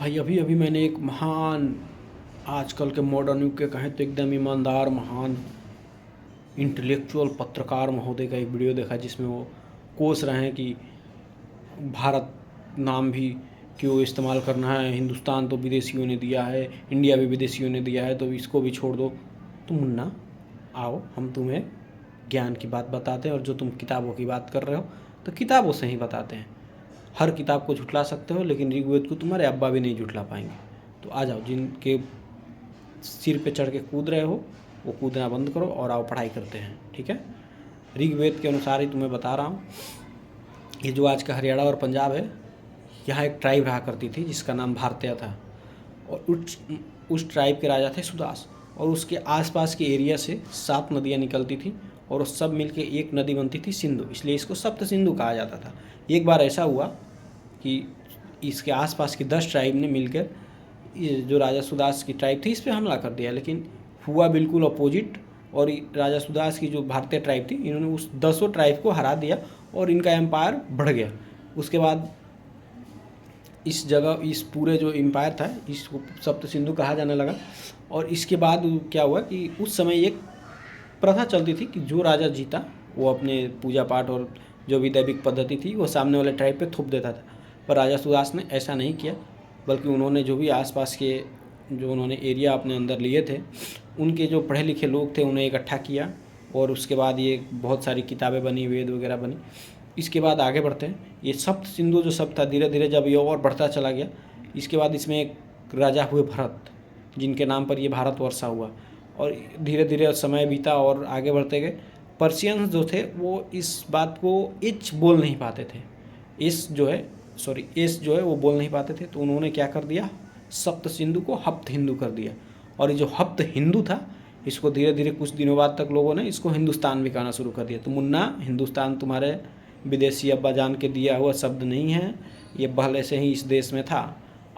भाई अभी अभी मैंने एक महान, आजकल के मॉडर्न युग के कहें तो एकदम ईमानदार, महान इंटेलेक्चुअल पत्रकार महोदय का एक वीडियो देखा, जिसमें वो कोस रहे हैं कि भारत नाम भी क्यों इस्तेमाल करना है, हिंदुस्तान तो विदेशियों ने दिया है, इंडिया भी विदेशियों ने दिया है, तो इसको भी छोड़ दो। तो मुन्ना, आओ हम तुम्हें ज्ञान की बात बताते हैं, और जो तुम किताबों की बात कर रहे हो तो किताबों से ही बताते हैं। हर किताब को झुठला सकते हो, लेकिन ऋग्वेद को तुम्हारे अब्बा भी नहीं झुठला पाएंगे। तो आ जाओ, जिनके सिर पे चढ़ के कूद रहे हो वो कूदना बंद करो और आओ पढ़ाई करते हैं, ठीक है। ऋग्वेद के अनुसार ही तुम्हें बता रहा हूँ। ये जो आज का हरियाणा और पंजाब है, यहाँ एक ट्राइब रहा करती थी जिसका नाम भारतीय था, और उस ट्राइब के राजा थे सुदास, और उसके आसपास के एरिया से 7 नदियाँ निकलती थी, और वो सब मिलके एक नदी बनती थी सिंधु, इसलिए इसको सप्त सिंधु कहा जाता था। एक बार ऐसा हुआ कि इसके आसपास की 10 ट्राइब ने मिलकर जो राजा सुदास की ट्राइब थी इस पर हमला कर दिया, लेकिन हुआ बिल्कुल अपोजिट। और राजा सुदास की जो भारतीय ट्राइब थी, इन्होंने उस 10 ट्राइब को हरा दिया और इनका एम्पायर बढ़ गया। उसके बाद इस जगह, इस पूरे जो एम्पायर था, इसको सप्त सिंधु कहा जाने लगा। और इसके बाद क्या हुआ कि उस समय एक प्रथा चलती थी कि जो राजा जीता वो अपने पूजा पाठ और जो भी दैविक पद्धति थी वो सामने वाले ट्राइब पे थोप देता था। पर राजा सुदास ने ऐसा नहीं किया, बल्कि उन्होंने जो भी आसपास के जो उन्होंने एरिया अपने अंदर लिए थे, उनके जो पढ़े लिखे लोग थे उन्हें इकट्ठा किया, और उसके बाद ये बहुत सारी किताबें बनी, वेद वगैरह बनी। इसके बाद आगे बढ़ते हैं। ये सप्त सिंधु जो सब था, धीरे धीरे जब ये और बढ़ता चला गया, इसके बाद इसमें एक राजा हुए भरत, जिनके नाम पर ये भारतवर्षा हुआ। और धीरे धीरे समय बीता और आगे बढ़ते गए। पर्शियंस जो थे वो इस बात को एच बोल नहीं पाते थे, एस जो है वो बोल नहीं पाते थे, तो उन्होंने क्या कर दिया, सप्त सिंधु को हप्त हिंदू कर दिया। और ये जो हप्त हिंदू था, इसको धीरे धीरे कुछ दिनों बाद तक लोगों ने इसको हिंदुस्तान भी कहना शुरू कर दिया। तो मुन्ना, हिंदुस्तान तुम्हारे विदेशी अब्बा जान के दिया हुआ शब्द नहीं है, ये पहले से ही इस देश में था।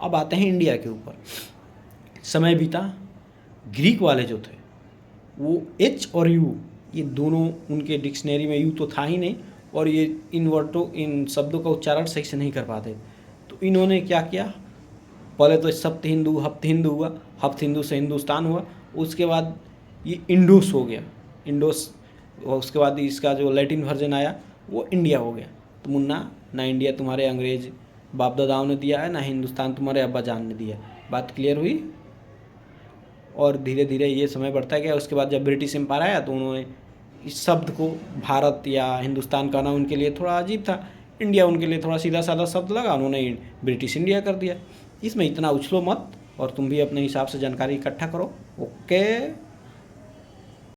अब आते हैं इंडिया के ऊपर। समय बीता, ग्रीक वाले जो थे वो एच और यू, ये दोनों उनके डिक्शनरी में यू तो था ही नहीं, और ये इन शब्दों का उच्चारण सही से नहीं कर पाते। तो इन्होंने क्या किया, पहले तो सप्त हिंदू हप्त हिंदू हुआ, हप्त हिंदू से हिंदुस्तान हुआ, उसके बाद ये इंडोस हो गया, इंडोस, और उसके बाद इसका जो लैटिन वर्जन आया वो इंडिया हो गया। तो मुन्ना, ना इंडिया तुम्हारे अंग्रेज बाप दादाओं ने दिया है, ना हिंदुस्तान तुम्हारे अब्बा जान ने दिया। बात क्लियर हुई। और धीरे धीरे ये समय बढ़ता गया। उसके बाद जब ब्रिटिश एम्पायर आया तो उन्होंने इस शब्द को, भारत या हिंदुस्तान कहना उनके लिए थोड़ा अजीब था, इंडिया उनके लिए थोड़ा सीधा साधा शब्द लगा, उन्होंने ब्रिटिश इंडिया कर दिया। इसमें इतना उछलो मत, और तुम भी अपने हिसाब से जानकारी इकट्ठा करो। ओके।